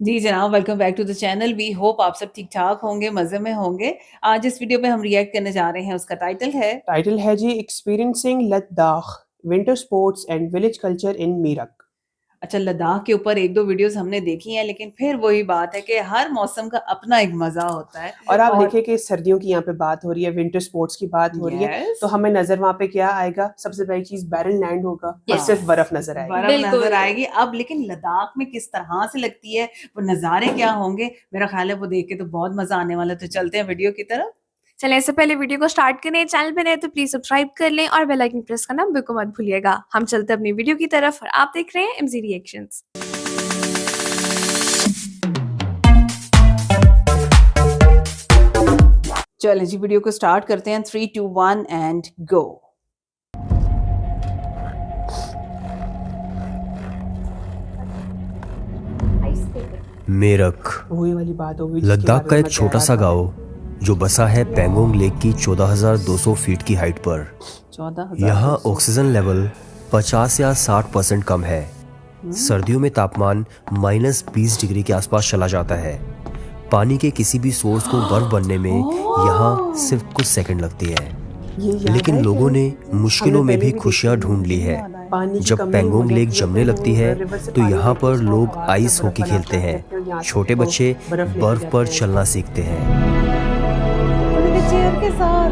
जी जनाब, welcome back to the channel. We hope आप सब ठीक-ठाक होंगे, मज़े में होंगे। आज इस वीडियो पे हम रिएक्ट करने जा रहे हैं, उसका टाइटल है टाइटल है जी experiencing Ladakh winter sports and village culture in मीरक। अच्छा, लद्दाख के ऊपर 1-2 वीडियोज़ हमने देखी हैं, लेकिन फिर वही बात है कि हर मौसम का अपना एक मज़ा होता है और आप और देखिए कि सर्दियों की यहाँ पे बात हो रही है, विंटर स्पोर्ट्स की बात हो रही है, यस, तो हमें नज़र वहाँ पे क्या आएगा? सबसे पहली चीज़ बैरन लैंड होगा और हाँ, सिर्फ बर्फ नज़र आएगी। बर्फ़ नज़र आएगी। अब लेकिन लद्दाख में किस तरह से लगती है, वो नज़ारे क्या होंगे? मेरा ख़्याल है वो देख के तो बहुत मज़ा आने वाला है। तो चलते हैं वीडियो की तरफ। चलें इससे पहले वीडियो को स्टार्ट करें, चैनल पे नए तो प्लीज सब्सक्राइब कर लें और बेल आइकन प्रेस करना बिल्कुल मत भूलिएगा। हम चलते हैं अपनी वीडियो की तरफ और आप देख रहे हैं एमजी रिएक्शंस। चलें जी, वीडियो को स्टार्ट करते हैं। 3, 2, 1 एंड गो। मेरक वही वाली बात होगी जिसके लद्दाख बारे का में एक मैं कह छोटा रहा सा था। गांव जो बसा है पेंगोंग लेक की 14,200 फीट की हाइट पर। 14,200 यहाँ ऑक्सीजन लेवल 50 या 60% कम है। सर्दियों में तापमान -20 डिग्री के आसपास चला जाता है। पानी के किसी भी सोर्स को बर्फ बनने में यहाँ सिर्फ कुछ सेकंड लगती है, ये याद लेकिन है लोगों कि ने मुश्किलों हमने में पहले भी भी खुशियाँ देखी ढूंढ ली है। पानी की जब कमी हो पेंगोंग लेक जाती है जमने तो लगती वो है रिवर से तो पानी यहाँ लेके पर उसको लोग हवा से आइस बर्फ हॉकी बनाते खेलते हैं, हैं। फिर यहाँ से छोटे उसको बच्चे बर्फ लेके बर्फ जाते पर हैं। चलना सीखते हैं। उनके चेयर के साथ।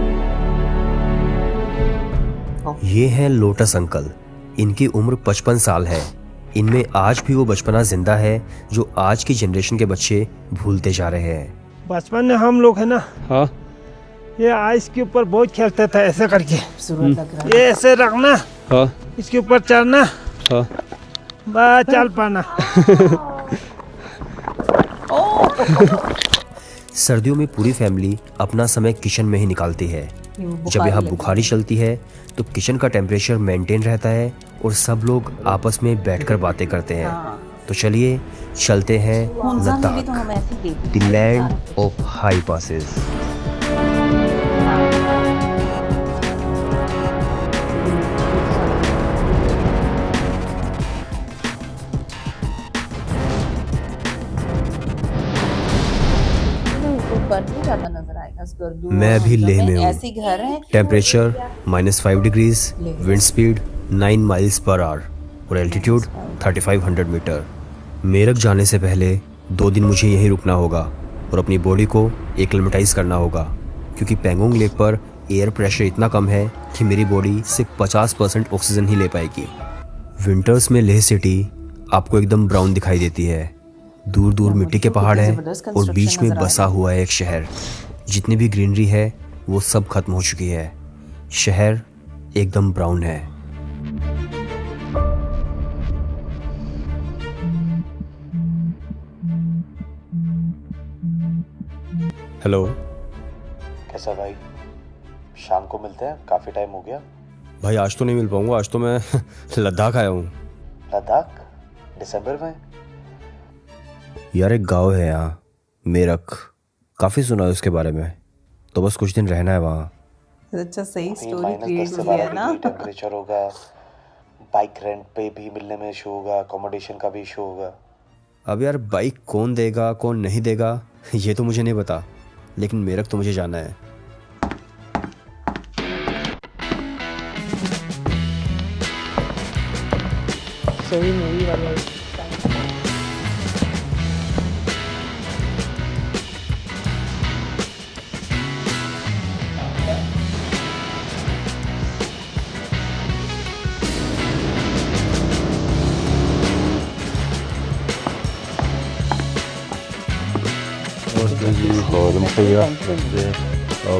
ये हैं लोटस अंकल। इनकी उम्र 55 साल है। इनमें आज भी वो बचपना जिंदा है जो आज की जनरेशन के बच्चे भूलते जा रहे हैं। बचपन में हम लोग है ना, हाँ ये आइस के ऊपर बहुत खेलते थे, ऐसे करके खूबसूरत लग रहा है। ये ऐसे रखना, हाँ इसके ऊपर चढ़ना, हाँ बस चल पाना। सर्दियों में पूरी फैमिली अपना समय किचन में ही निकालती है। जब यहाँ बुखारी चलती है तो किचन का टेम्परेचर मेंटेन रहता है और सब लोग आपस में बैठकर बातें करते हैं। तो चलिए चलते हैं Ladakh, the land of high passes. मैं अभी लेह में हूँ। ऐसे घर है। Temperature -5 degrees, wind speed 9 miles per hour और एल्टीट्यूड 3500 मीटर। मेरक जाने से पहले 2 दिन मुझे यहीं रुकना होगा और अपनी बॉडी को एक्लिमेटाइज करना होगा, क्योंकि पेंगोंग लेक पर एयर प्रेशर इतना कम है कि मेरी बॉडी सिर्फ 50% ऑक्सीजन ही ले पाएगी। विंटर्स में लेह सिटी आपको एकदम ब्राउन दिखाई देती है। दूर दूर मिट्टी के पहाड़ है और बीच में बसा हुआ है एक शहर। जितनी भी ग्रीनरी है वो सब खत्म हो चुकी है। शहर एकदम ब्राउन है। हेलो कैसा भाई? शाम को मिलते हैं, काफ़ी टाइम हो गया। भाई, आज तो नहीं मिल पाऊंगा। आज तो मैं लद्दाख आया हूँ। लद्दाख दिसंबर में? यार, एक गांव है यहाँ मेरक, काफ़ी सुना है उसके बारे में, तो बस कुछ दिन रहना है वहाँ। अच्छा, सही स्टोरी -10 क्रिएट से हो गया 12 ना। डिग्री टेम्परेचर होगा। बाइक रेंट पे भी मिलने में इशू होगा, अकोमोडेशन का भी इशू होगा। अब यार, बाइक कौन देगा कौन नहीं देगा ये तो मुझे नहीं पता, लेकिन मेरक तो मुझे जाना है। सही मूवी वाला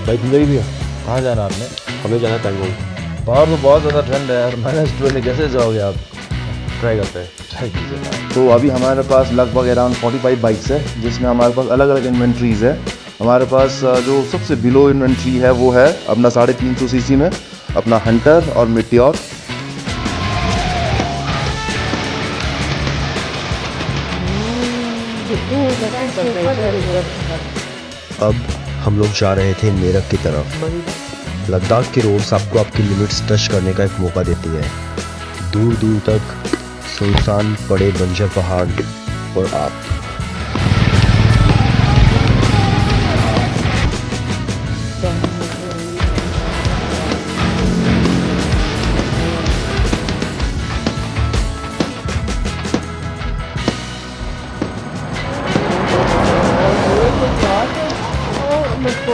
बाइक मिल जाएगी भैया? कहाँ जाना आपने? हमें जाना है पेंगोंग। बाहर तो बहुत ज़्यादा ठंड है यार, -12 में कैसे जाओगे आप? ट्राई करते हैं, ट्राई कीजिए। तो अभी हमारे पास लगभग अराउंड 45 बाइक्स है, जिसमें हमारे पास अलग अलग इन्वेंट्रीज़ है। हमारे पास जो सबसे बिलो इन्वेंट्री है वो है अपना 350 सीसी में अपना हंटर और मिट्योर। अब हम लोग जा रहे थे मेरक की तरफ। लद्दाख के रोड्स आपको आपकी लिमिट्स टच करने का एक मौका देती है। दूर दूर तक सुनसान पड़े बंजर पहाड़ और आप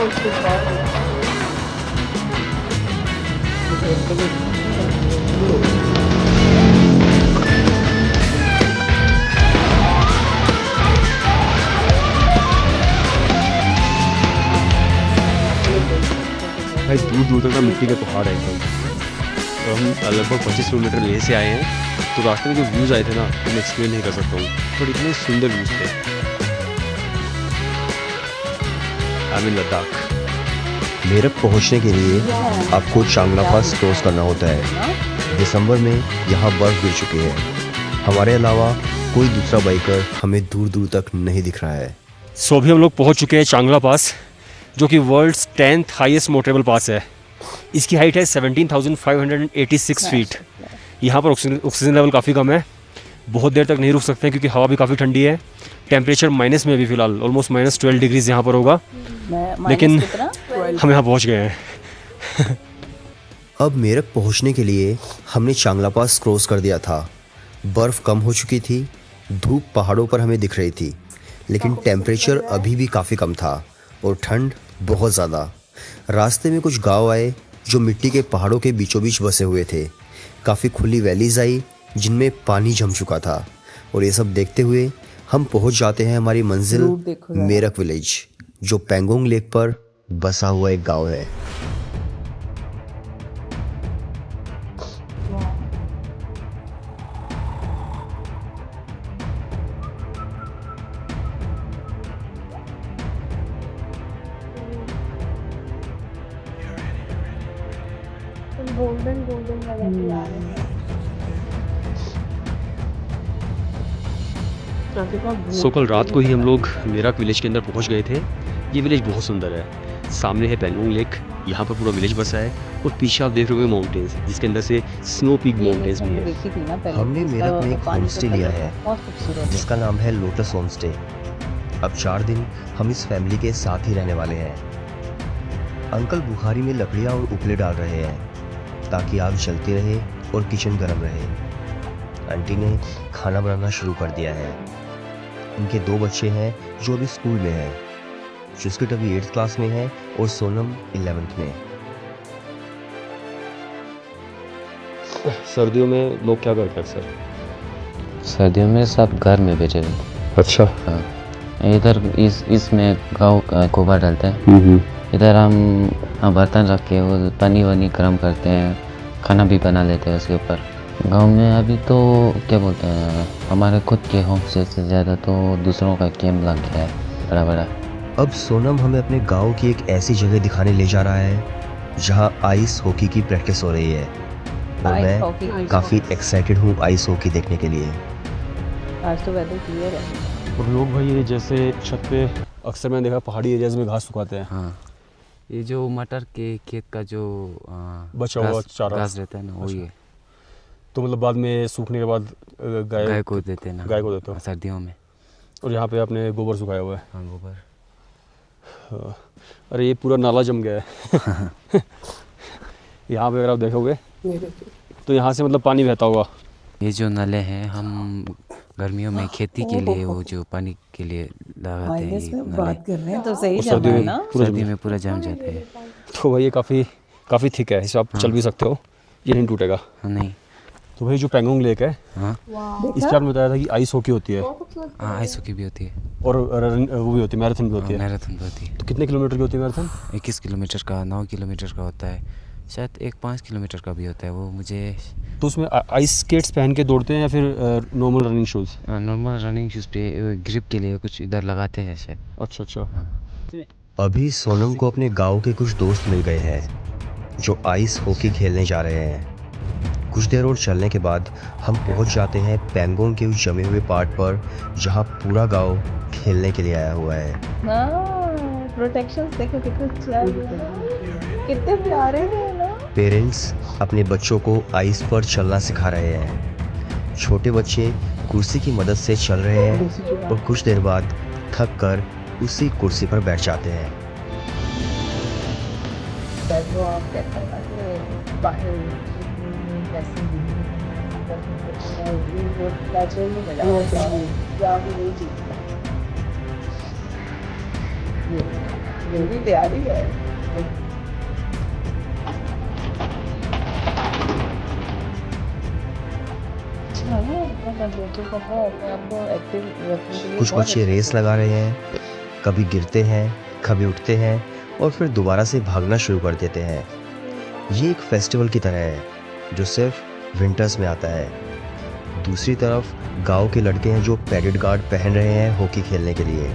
भाई दूर दूर तक ना मिट्टी के पहाड़ है एकदम। तो हम लगभग 25 किलोमीटर लेह से आए हैं, तो रास्ते में जो व्यूज़ आए थे ना मैं एक्सप्लेन नहीं कर सकता हूँ, बट इतने सुंदर व्यूज़ थे। I mean Ladakh. मेरठ पहुँचने के लिए आपको चांगला पास क्रॉस करना होता है। दिसंबर में यहाँ बर्फ़ गिर चुकी है। हमारे अलावा कोई दूसरा बाइकर हमें दूर दूर तक नहीं दिख रहा है। सो अभी हम लोग पहुँच चुके हैं चांगला पास, जो कि world's 10th highest motorable pass है। इसकी हाइट है 17,586 फीट। यहाँ पर ऑक्सीजन लेवल काफ़ी कम है, बहुत देर तक नहीं रुक सकते हैं क्योंकि हवा भी काफ़ी ठंडी है। टेम्परेचर माइनस में भी फ़िलहाल ऑलमोस्ट -12 डिग्रीज यहाँ पर होगा, लेकिन हम यहाँ पहुँच गए हैं। अब मेरठ पहुँचने के लिए हमने चांगला पास क्रॉस कर दिया था। बर्फ़ कम हो चुकी थी, धूप पहाड़ों पर हमें दिख रही थी, लेकिन टेम्परेचर अभी भी काफ़ी कम था और ठंड बहुत ज़्यादा। रास्ते में कुछ गांव आए जो मिट्टी के पहाड़ों के बीचों बीच बसे हुए थे। काफ़ी खुली वैलीज आई जिनमें पानी जम चुका था, और ये सब देखते हुए हम पहुंच जाते हैं हमारी मंजिल मेरठ विलेज, जो पेंगोंग लेक पर बसा हुआ एक गांव है। सो कल रात को ही हम लोग मेरठ विलेज के अंदर पहुंच गए थे। ये विलेज बहुत सुंदर है। सामने है पेंगोंग लेक, यहाँ पर पूरा विलेज बसा है, और पीछे आप देख रहे हो माउंटेन्स, जिसके अंदर से स्नो पीक माउंटेन्स भी है। हमने मेरठ में एक होम स्टे लिया है जिसका नाम है लोटस होम स्टे। अब 4 दिन हम इस फैमिली के साथ ही रहने वाले हैं। अंकल बुखारी में लकड़ियाँ और उपले डाल रहे हैं ताकि आग जलती रहे और किचन गर्म रहे। आंटी ने खाना बनाना शुरू कर दिया है। उनके 2 बच्चे हैं जो अभी स्कूल में हैं। जुस्किट अभी 8th क्लास में है और सोनम 11th में। सर्दियों में लोग क्या करते हैं सर? सर्दियों में सब घर में बैठे रहते। अच्छा। हाँ, इधर इसमें गाँव गोबर डालते हैं। इधर हम बर्तन रख के वो पानी वानी गर्म करते हैं, खाना भी बना लेते हैं उसके ऊपर। गांव में अभी तो क्या बोलते हैं, हमारे खुद के होम स्टे से ज़्यादा तो दूसरों का कैंप लग गया है बड़ा बड़ा। अब सोनम हमें अपने गांव की एक ऐसी जगह दिखाने ले जा रहा है जहां आइस हॉकी की प्रैक्टिस हो रही है, और मैं काफ़ी एक्साइटेड हूं आइस हॉकी देखने के लिए। आज तो वेदर क्लियर है। और लोग भाई ये जैसे छत पे अक्सर मैंने देखा पहाड़ी एरियाज में घास सुखाते हैं। हाँ, ये जो मटर के खेत का जो बचा हुआ चारा घास रहता है ना, वो ये तो मतलब बाद में सूखने के बाद गाय को देते हैं ना, गाय को देते हो सर्दियों में। और यहाँ पे आपने गोबर सुखाया हुआ है। हाँ, गोबर। हाँ। अरे ये पूरा नाला जम गया है। यहाँ पे अगर आप देखोगे तो यहाँ से मतलब पानी बहता होगा। ये जो नले हैं हम गर्मियों में खेती के लिए वो जो पानी के लिए लगाते हैं, ये बात कर रहे हैं तो सही सर्दी है में ना। सर्दी में पूरा जम जाते हैं। तो भाई ये काफ़ी थिक है, इसे आप चल भी सकते हो, ये नहीं टूटेगा। नहीं। तो भाई जो पेंगोंग लेक है, हाँ, इस पर आपने बताया था कि आइस हॉकी होती है। हाँ, आइस हॉकी भी होती है और वो भी होती है, मैराथन भी होती है। मैराथन भी होती है। तो कितने किलोमीटर की होती है मैराथन? 21 किलोमीटर का, 9 किलोमीटर का होता है, शायद 5 किलोमीटर का भी होता है वो मुझे। तो उसमें आइस स्केट्स पहन के दौड़ते हैं या फिर normal running shoes? Normal running shoes पे ग्रिप के लिए कुछ इधर लगाते हैं शायद। अच्छा। अभी सोनम को अपने गांव के कुछ दोस्त मिल गए हैं जो आइस हॉकी खेलने जा रहे हैं। कुछ देर और चलने के बाद हम पहुंच जाते हैं पेंगोंग के उस जमे हुए पार्ट पर जहां पूरा गांव खेलने के लिए आया हुआ है। प्रोटेक्शन देखो कितने प्यारे हैं ना। पेरेंट्स अपने बच्चों को आइस पर चलना सिखा रहे हैं। छोटे बच्चे कुर्सी की मदद से चल रहे हैं और कुछ देर बाद थक कर उसी कुर्सी पर बैठ जाते हैं। कुछ बच्चे रेस लगा रहे हैं, कभी गिरते हैं, कभी उठते हैं और फिर दोबारा से भागना शुरू कर देते हैं। ये एक फेस्टिवल की तरह है जो सिर्फ विंटर्स में आता है। दूसरी तरफ गांव के लड़के हैं जो पैडेड गार्ड पहन रहे हैं हॉकी खेलने के लिए,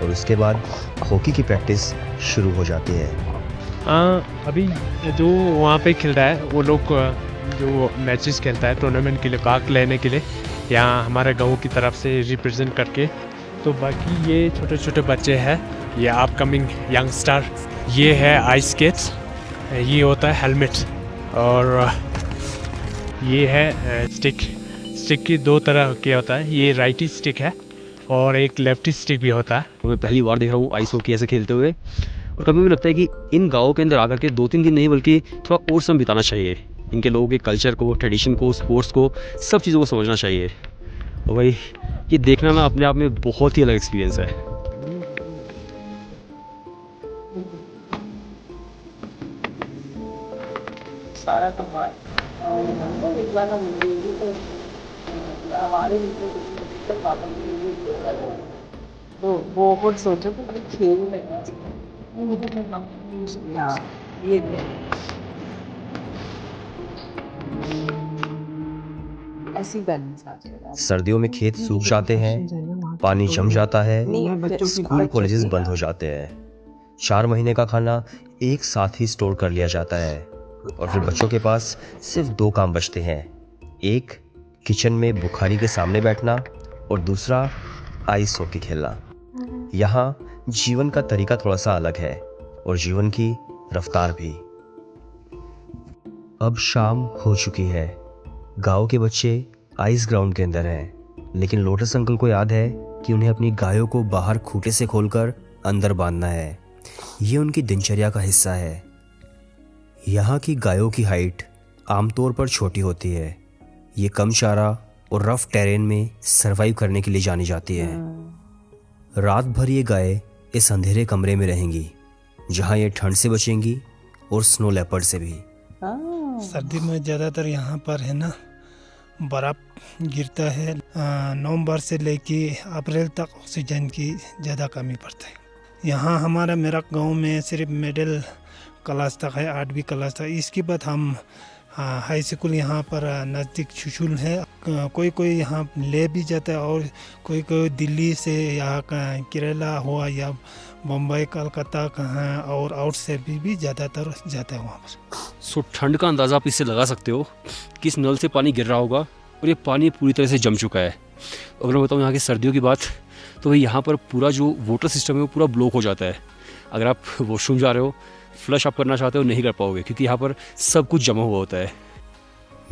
और उसके बाद हॉकी की प्रैक्टिस शुरू हो जाती है। अभी जो वहाँ पे खेल रहा है वो लोग जो मैचेस खेलता है टूर्नामेंट के लिए भाग लेने के लिए, यहाँ हमारे गांव की तरफ से रिप्रेजेंट करके। तो बाकी ये छोटे छोटे बच्चे हैं, ये अपकमिंग यंगस्टर। ये है आइस स्केट्स, ये होता है हेलमेट, और ये है स्टिक की दो तरह के होता है। ये राइटी स्टिक है और एक लेफ्टी स्टिक भी होता है। मैं पहली बार देख रहा हूँ आइस हॉकी ऐसे खेलते हुए, और कभी भी लगता है कि इन गाँव के अंदर आकर के 2-3 दिन नहीं बल्कि थोड़ा और समय बिताना चाहिए। इनके लोगों के कल्चर को, ट्रेडिशन को, स्पोर्ट्स को, सब चीज़ों को समझना चाहिए। और भाई ये देखना ना अपने आप में बहुत ही अलग एक्सपीरियंस है। बहुत सोचो खेल ऐसी बैलेंस आ जाएगा। सर्दियों में खेत सूख जाते हैं, पानी जम जाता है, स्कूल कॉलेजेस बंद हो जाते हैं। 4 महीने का खाना एक साथ ही स्टोर कर लिया जाता है, और फिर बच्चों के पास सिर्फ 2 काम बचते हैं। एक किचन में बुखारी के सामने बैठना, और दूसरा आइस हॉकी खेलना। यहाँ जीवन का तरीका थोड़ा सा अलग है, और जीवन की रफ्तार भी। अब शाम हो चुकी है। गांव के बच्चे आइस ग्राउंड के अंदर हैं, लेकिन लोटस अंकल को याद है कि उन्हें अपनी गायों को बाहर खूंटे से खोलकर अंदर बांधना है। ये उनकी दिनचर्या का हिस्सा है। यहाँ की गायों की हाइट आमतौर पर छोटी होती है। ये कम चारा और रफ टेरेन में सरवाइव करने के लिए जानी जाती है। रात भर ये गाय इस अंधेरे कमरे में रहेंगी, जहाँ ये ठंड से बचेंगी और स्नो लेपर्ड से भी। सर्दी में ज़्यादातर यहाँ पर है ना बर्फ़ गिरता है। नवंबर से लेके अप्रैल तक ऑक्सीजन की ज़्यादा कमी पड़ता है। यहाँ हमारा मेरा गांव में सिर्फ मिडिल क्लास तक है, 8वीं क्लास तक। इसके बाद हम हाई स्कूल यहाँ पर नज़दीक शुशुल है। कोई कोई यहाँ ले भी जाता है, और कोई कोई दिल्ली से या केरला हुआ या मुंबई कलकत्ता कहाँ और आउट से भी ज़्यादातर जाता है वहाँ पर। सो ठंड का अंदाज़ा आप इससे लगा सकते हो कि इस नल से पानी गिर रहा होगा, और ये पानी पूरी तरह से जम चुका है। अगर मैं बताऊँ यहाँ की सर्दियों की बात, तो भाई यहाँ पर पूरा जो वाटर सिस्टम है वो पूरा ब्लॉक हो जाता है। अगर आप वॉशरूम जा रहे हो, फ्लश आप करना चाहते हो, नहीं कर पाओगे, क्योंकि यहाँ पर सब कुछ जमा हुआ होता है।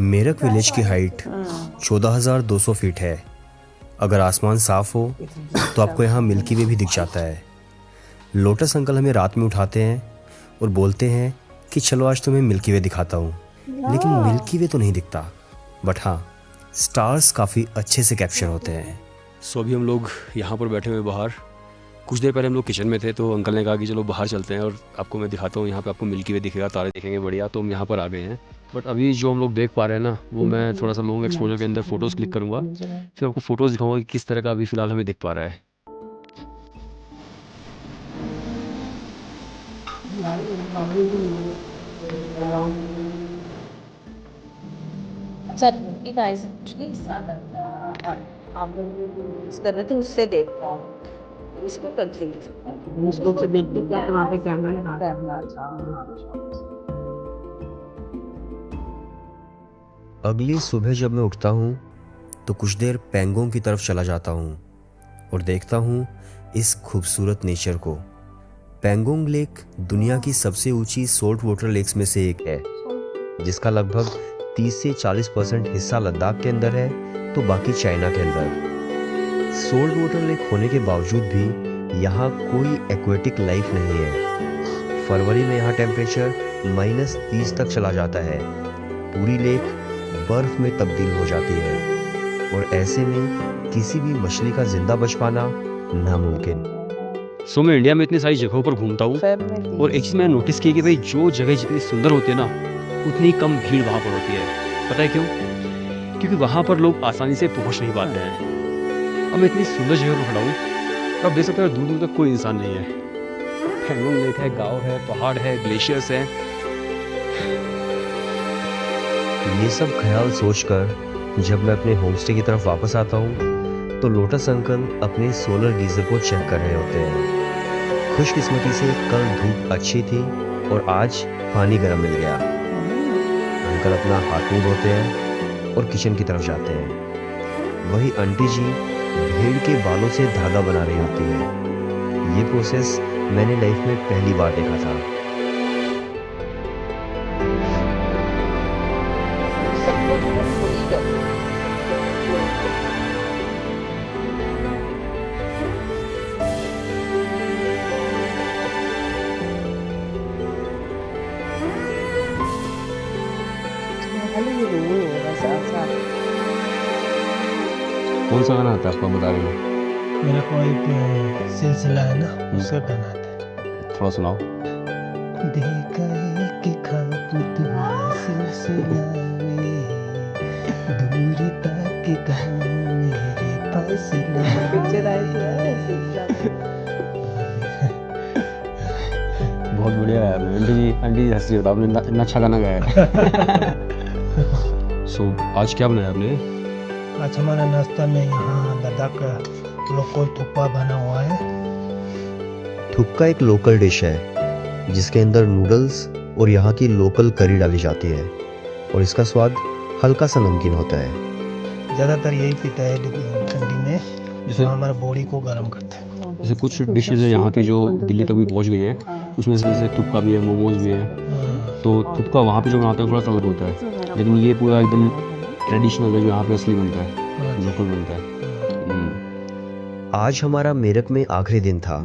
मेरठ विलेज की हाइट 14,200 फीट है। अगर आसमान साफ हो तो आपको यहाँ मिल्की वे भी दिख जाता है। लोटस अंकल हमें रात में उठाते हैं और बोलते हैं कि चलो आज तुम्हें मिल्की वे दिखाता हूँ, लेकिन मिल्की वे तो नहीं दिखता, बट हाँ स्टार्स काफ़ी अच्छे से कैप्चर होते हैं। सो अभी हम लोग यहाँ पर बैठे हुए बाहर। कुछ देर पहले हम लोग किचन में थे, तो अंकल ने कहा कि चलो बाहर चलते हैं और आपको मैं दिखाता हूँ, यहाँ पे आपको मिल्की वे दिखेगा, तारे दिखेंगे बढ़िया। तो हम यहाँ पर आ गए हैं। बट अभी जो हम लोग देख पा रहे हैं ना, वो मैं थोड़ा सा लोगों के एक्सपोजर के अंदर फ़ोटोज़ क्लिक करूँगा, फिर आपको फ़ोटोज़ दिखाऊंगा कि किस तरह का अभी फ़िलहाल हमें दिख पा रहा है। उससे देखता हूँ इसको उसको देखते क्या वहाँ पे कैमरा। अगली सुबह जब मैं उठता हूँ तो कुछ देर पेंगोंग की तरफ चला जाता हूँ और देखता हूँ इस खूबसूरत नेचर को। पेंगोंग लेक दुनिया की सबसे ऊंची सोल्ट वाटर लेक्स में से एक है, जिसका लगभग 30 से 40% हिस्सा लद्दाख के अंदर है, तो बाकी चाइना के अंदर। सोल्ट वाटर लेक होने के बावजूद भी यहाँ कोई एक्वेटिक लाइफ नहीं है। फरवरी में यहाँ टेम्परेचर -30 तक चला जाता है। पूरी लेक बर्फ में तब्दील हो जाती है, और ऐसे में किसी भी मछली का जिंदा बच पाना नामुमकिन। सो मैं इंडिया में इतनी सारी जगहों पर घूमता हूँ और एक चीज़ मैंने नोटिस की कि भाई जो जगह जितनी सुंदर होती है ना उतनी कम भीड़ वहाँ पर होती है। पता है क्यों? क्योंकि वहाँ पर लोग आसानी से पहुँच नहीं पाते हैं। अब मैं इतनी सुंदर जगह पर खड़ा हूँ और आप देख सकते हो दूर दूर तक कोई इंसान नहीं है। पैंगोंग लेक है, गाँव है, पहाड़ है, ग्लेशियर्स हैं। ये सब ख्याल सोचकर जब मैं अपने होमस्टे की तरफ वापस आता हूँ तो लोटस अंकल अपने सोलर गीजर को चेक कर रहे होते हैं। खुशकिस्मती से कल धूप अच्छी थी और आज पानी गर्म मिल गया। अंकल अपना हाथ मुंह धोते हैं और किचन की तरफ जाते हैं। वही आंटी जी भेड़ के बालों से धागा बना रही होती है। ये प्रोसेस मैंने लाइफ में पहली बार देखा था। कौन सा गाना आता है आपको बता रहे हो? मेरा को एक सिलसिला है ना, उसका गाना आता है। थोड़ा सुनाओ। देखा है कि खाब तुम्हारा सिलसिला में, दूर तक गाँव मेरे पास बहुत बढ़िया है आंटी जी हंस रही हो, आपने इतना अच्छा गाना गाया है। सो आज क्या बनाया आपने? आज हमारा नाश्ता में यहाँ लद्दाख का लोकल थुप्पा बना हुआ है। थुप्का एक लोकल डिश है जिसके अंदर नूडल्स और यहाँ की लोकल करी डाली जाती है और इसका स्वाद हल्का सा नमकीन होता है। ज़्यादातर यही पीता है ठंडी में, जिससे हमारे बॉडी को गर्म करता है। जैसे कुछ डिशेज है यहाँ की जो दिल्ली तक भी पहुँच गई हैं, उसमें से जैसे थुप्का भी है, मोमोज भी है। तो थुप्का वहाँ पे जो बनाते हैं थोड़ा सा अलग होता है, लेकिन ये पूरा एकदम ट्रेडिशनल है जो यहाँ पे असली बनता है, लोकल बनता है। आज हमारा मेरठ में आखिरी दिन था।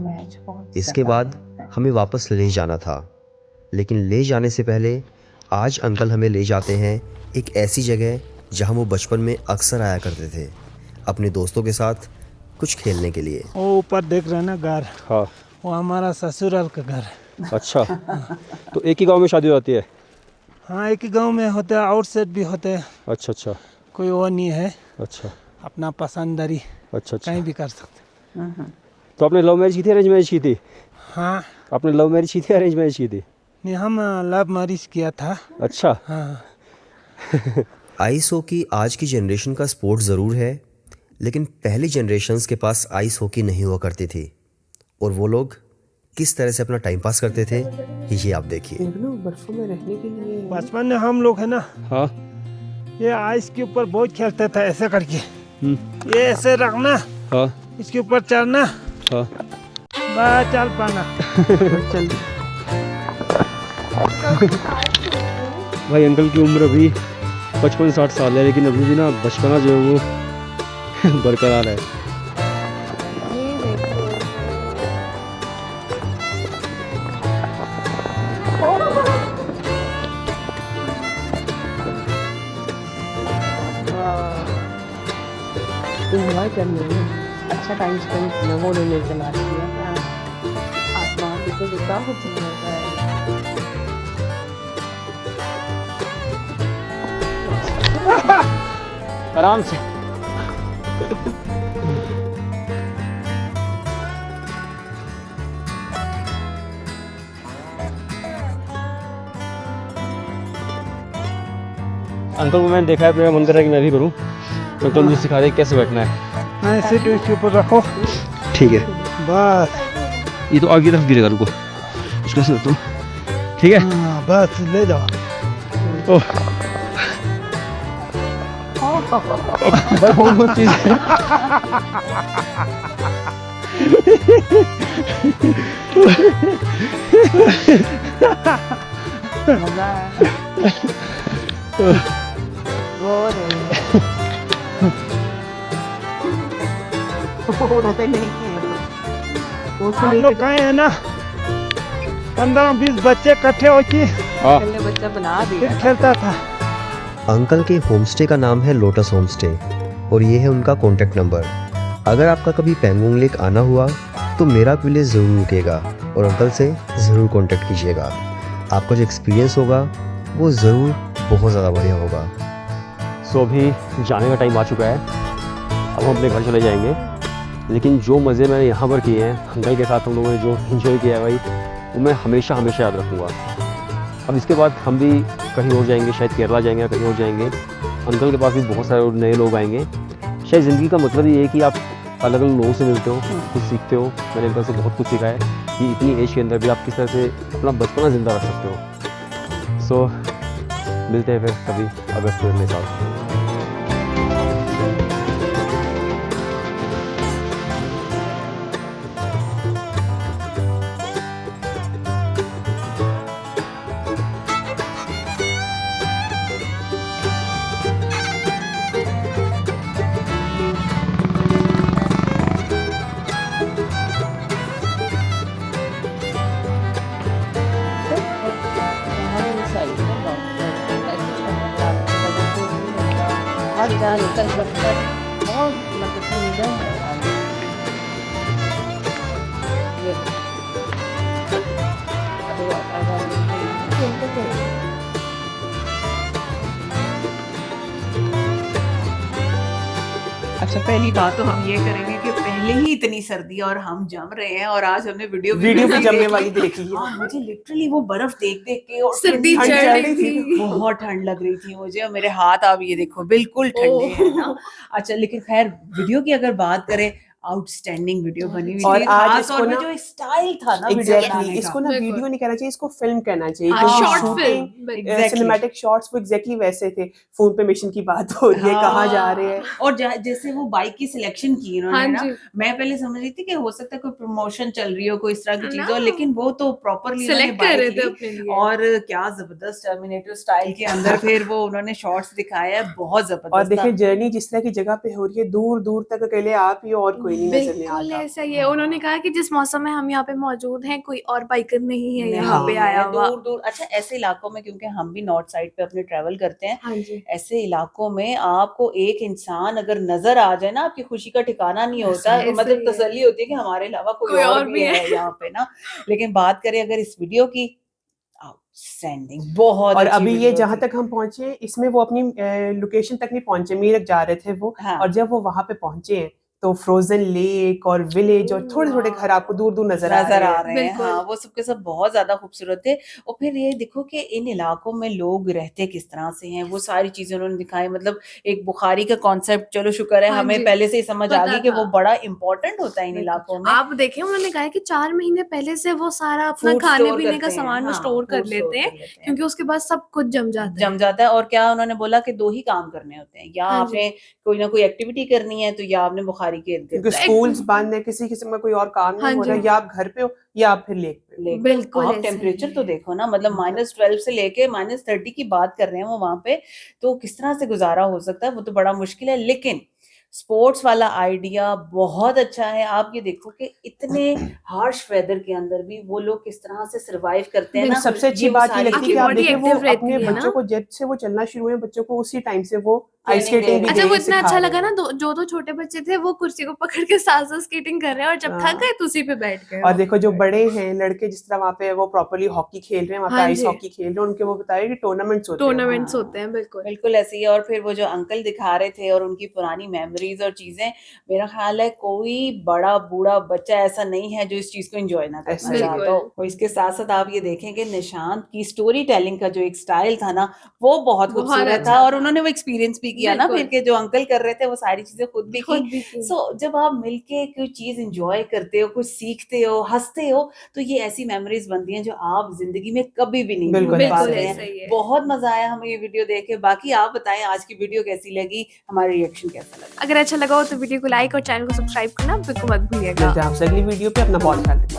इसके बाद हमें वापस ले जाना था, लेकिन ले जाने से पहले आज अंकल हमें ले जाते हैं एक ऐसी जगह जहाँ वो बचपन में अक्सर आया करते थे अपने दोस्तों के साथ कुछ खेलने के लिए। वो ऊपर देख रहे हैं ना घर, हाँ वो हमारा ससुराल का घर है। अच्छा, तो एक ही गांव में शादी हो जाती है? हाँ, एक ही गांव में होता है, आउटसाइड भी होते हैं। अच्छा अच्छा, कोई वो नहीं है। अच्छा, अपना पसंददारी अच्छा अच्छा, कहीं भी कर सकते। तो आपने लव मैरिज की थी, अरेंज मैरिज की थी? हाँ, आपने लव मैरिज की थी, अरेंज मैरिज की थी? नहीं, हम लव मैरिज किया था। अच्छा। हाँ। आइस हॉकी आज की जनरेशन का स्पोर्ट ज़रूर है, लेकिन पहली जनरेशन्स के पास आइस हॉकी नहीं हुआ करती थी और वो लोग किस तरह से अपना टाइम पास करते थे ये आप देखिए। बर्फों में रहने के लिए बचपन में हम लोग है ना, हाँ, ये आइस के ऊपर बहुत खेलते थे, ऐसे करके ये ऐसे रखना, हाँ, इसके ऊपर चढ़ना, हाँ, बस चल पाना। भाई अंकल की उम्र अभी 55-60 साल है, लेकिन अभी भी ना बचपना जो है वो बरकरार है। एंजॉय करने में अच्छा टाइम स्पेंड करना, वो उन्होंने तलाश किया। आसमान भी तो कितना खूबसूरत है। आराम से। अंकल को मैंने देखा है, मेरा मन कर रहा है कि मैं भी करूं। तो तुम मुझे सिखा दे कैसे बैठना है। हाँ, इसे तो इसके ऊपर रखो। ठीक है, बस ये तो आगे तरफ गिरेगा, रुको उसको से तुम। ठीक है, हाँ, बस ले जाओ। ओह भाई बहुत चीज है। मजा है। वो रोते नहीं हम लोग कहे हैं ना, 15-20 बच्चे इकट्ठे होके बच्चा बना दिया खेलता था। अंकल के होमस्टे का नाम है लोटस होमस्टे और ये है उनका कॉन्टैक्ट नंबर। अगर आपका कभी पैंगोंग लेक आना हुआ तो मेरा विलेज ज़रूर रुकेगा और अंकल से ज़रूर कांटेक्ट कीजिएगा। आपका जो एक्सपीरियंस होगा वो ज़रूर बहुत ज़्यादा बढ़िया होगा। सो अभी जाने का टाइम आ चुका है, अब हम अपने घर चले जाएंगे। लेकिन जो मज़े मैंने यहाँ पर किए हैं अंकल के साथ, हम लोगों ने जो इन्जॉय किया है भाई, वो मैं हमेशा हमेशा याद रखूँगा। अब इसके बाद हम भी कहीं और जाएंगे, शायद केरला जाएंगे या कहीं और जाएंगे। अंकल के पास भी बहुत सारे नए लोग आएंगे। शायद ज़िंदगी का मतलब ये है कि आप अलग अलग लोगों से मिलते हो, कुछ सीखते हो। मैंने अंकल से बहुत कुछ सीखा है कि इतनी एज के अंदर भी आप किस तरह से अपना बचपना ज़िंदा रख सकते हो। सो मिलते हैं फिर कभी अगस्त में अगले साल। अच्छा, पहली बात तो हम ये करेंगे कि पहले ही इतनी सर्दी और हम जम रहे हैं और आज हमने वीडियो पे जमने वाली देख ली है। हाँ, मुझे लिटरली वो बर्फ देख देख के और सर्दी ठंड चढ़ रही थी। बहुत ठंड लग रही थी मुझे, और मेरे हाथ आप ये देखो बिल्कुल ठंडे हैं ना। अच्छा, लेकिन खैर वीडियो की अगर बात करें, आउटस्टैंडिंग वीडियो बनी हुई और थी। आज खास इसको तौर पे ना जो स्टाइल था ना वीडियो एग्जैक्टली बनाने का, इसको ना बिल्कुल। वीडियो नहीं कहना चाहिए, इसको फिल्म कहना चाहिए। हाँ, क्योंकि short shooting film. Exactly. Cinematic shots वो एग्जैक्टली वैसे थे। फोन पे मिशन की बात हो रही है, कहाँ जा रहे हैं। और जैसे वो बाइक की सिलेक्शन की इन्होंने हाँ ना, जी। मैं पहले समझ रही थी कि हो सकता है कोई प्रमोशन चल रही हो, कोई इस तरह की चीज हो, ना। लेकिन वो तो प्रॉपरली सिलेक्ट कर रहे थे अपने लिए। और क्या जबरदस्त टर्मिनेटर स्टाइल के अंदर फिर वो उन्होंने शॉट्स दिखाया है, बहुत जबरदस्त और था। देखिए जर्नी जिस तरह की जगह पे हो रही है, दूर दूर तक अकेले आप ही और कोई नहीं नजर नहीं बिल्कुल आता। ऐसा ही है। उन्होंने कहा कि जिस मौसम में हम यहाँ पे मौजूद हैं, कोई और बाइकर नहीं है नहीं यहाँ पे है, आया हुआ। दूर दूर। अच्छा, ऐसे इलाकों में, क्योंकि हम भी नॉर्थ साइड पे अपने ट्रेवल करते हैं, हाँ जी। ऐसे इलाकों में आपको एक इंसान अगर नजर आ जाए ना, आपकी खुशी का ठिकाना नहीं होता है। ऐसे मतलब ही है। तसल्ली होती है कि हमारे अलावा कोई और भी है यहाँ पे ना। लेकिन बात करें अगर इस वीडियो की, आउटस्टैंडिंग, बहुत और अच्छी अभी ये वीडियो जहाँ थी। तक हम पहुंचे, इसमें वो अपनी लोकेशन तक नहीं पहुंचे, मीरक जा रहे थे वो। हाँ। और जब वो वहां पे पहुंचे हैं तो फ्रोजन लेक और विलेज और थोड़े थोड़े घर आपको दूर दूर नजर आ रहे हैं। बिल्कुल। हाँ, वो सबके सब बहुत ज्यादा खूबसूरत थे। और फिर ये देखो कि इन इलाकों में लोग रहते किस तरह से हैं, वो सारी चीजें उन्होंने दिखाई। मतलब एक बुखारी का कॉन्सेप्ट, चलो शुक्र है हाँ हमें जी, पहले से ही समझ आ पता गई कि था। वो बड़ा इंपॉर्टेंट होता है इन इलाकों में। आप देखें, उन्होंने कहा है कि 4 महीने पहले से वो सारा अपना फूड खाने स्टोर पीने का करते हैं, सामान वो हाँ, स्टोर कर फूड स्टोर लेते हैं, कर लेते हैं। क्योंकि उसके बाद सब कुछ जम जाता है। जम जाता है। और क्या उन्होंने बोला कि 2 ही काम करने होते हैं, या हाँ जी। आपने कोई ना कोई एक्टिविटी करनी है, तो या आपने बुखारी के इर्द क्योंकि गिर्द स्कूल्स बंद है, किसी किस्म का कोई और काम हाँ नहीं हो रहा, जी। या आप घर पे हो या आप फिर लेक पे हो। लेकिन बिल्कुल आप ऐसे टेम्परेचर ही तो है। देखो ना, मतलब -12 से लेके -30 की बात कर रहे हैं वो वहां पे, तो किस तरह से गुजारा हो सकता है, वो तो बड़ा मुश्किल है। लेकिन स्पोर्ट्स वाला आइडिया बहुत अच्छा है। आप ये देखो कि इतने हार्श वेदर के अंदर भी वो लोग किस तरह से सरवाइव करते हैं ना। सबसे अच्छी ये वो बात ये सारी लगती है आपकी कि आप बॉडी देखिए वो एक्टिव रहती अपने है ना। बच्चों को जब से वो चलना शुरू हुए, बच्चों को उसी टाइम से वो आइस ट्रेनिंग दे स्केटिंग भी रहे अच्छा, दे वो रहे, इतना सिखा अच्छा रहे लगा हैं। ना, जो छोटे बच्चे थे वो कुर्सी को पकड़ के साथ साथ स्केटिंग कर रहे हैं, और जब हाँ। थक गए तो उसी पे बैठ गए। और देखो जो बड़े हैं लड़के, जिस तरह वहाँ पे वो प्रॉपर्ली हॉकी खेल रहे हैं, वहाँ पे हाँ आइस जी। हॉकी खेल रहे हैं, उनके वो बताया कि टूर्नामेंट्स होते हैं। टूर्नामेंट्स होते हैं, बिल्कुल। बिल्कुल ऐसी है। और फिर वो जो अंकल दिखा रहे थे और उनकी पुरानी मेमोरीज और चीजें, मेरा ख्याल है कोई बड़ा बूढ़ा बच्चा ऐसा नहीं है जो इस चीज को एंजॉय ना ऐसा करना ही चाहता हो। और इसके साथ साथ आप ये देखें कि निशांत की स्टोरी टेलिंग का जो एक स्टाइल था ना, वो बहुत बहुत खूबसूरत अच्छा था। और था। उन्होंने वो एक्सपीरियंस भी किया ना, बिल्कुल। फिर के जो अंकल कर रहे थे वो सारी चीजें खुद भी खुद की। भी की। सो जब आप मिलके कोई चीज एंजॉय करते हो, कुछ सीखते हो, हंसते हो, तो ये ऐसी मेमोरीज बनती हैं जो आप जिंदगी में कभी भी नहीं बिल्कुल भूल ऐसा पाते बिल्कुल हैं। ऐसा ही है। बहुत मजा आया हमें ये वीडियो देख के। बाकी आप बताएं आज की वीडियो कैसी लगी, हमारा रिएक्शन कैसा लगा। अगर अच्छा लगा हो तो वीडियो को लाइक और चैनल को सब्सक्राइब करना बिल्कुल मत भूलिएगा। मिलते हैं आपसे अगली वीडियो पे। अपना बहुत ख्याल रखिए।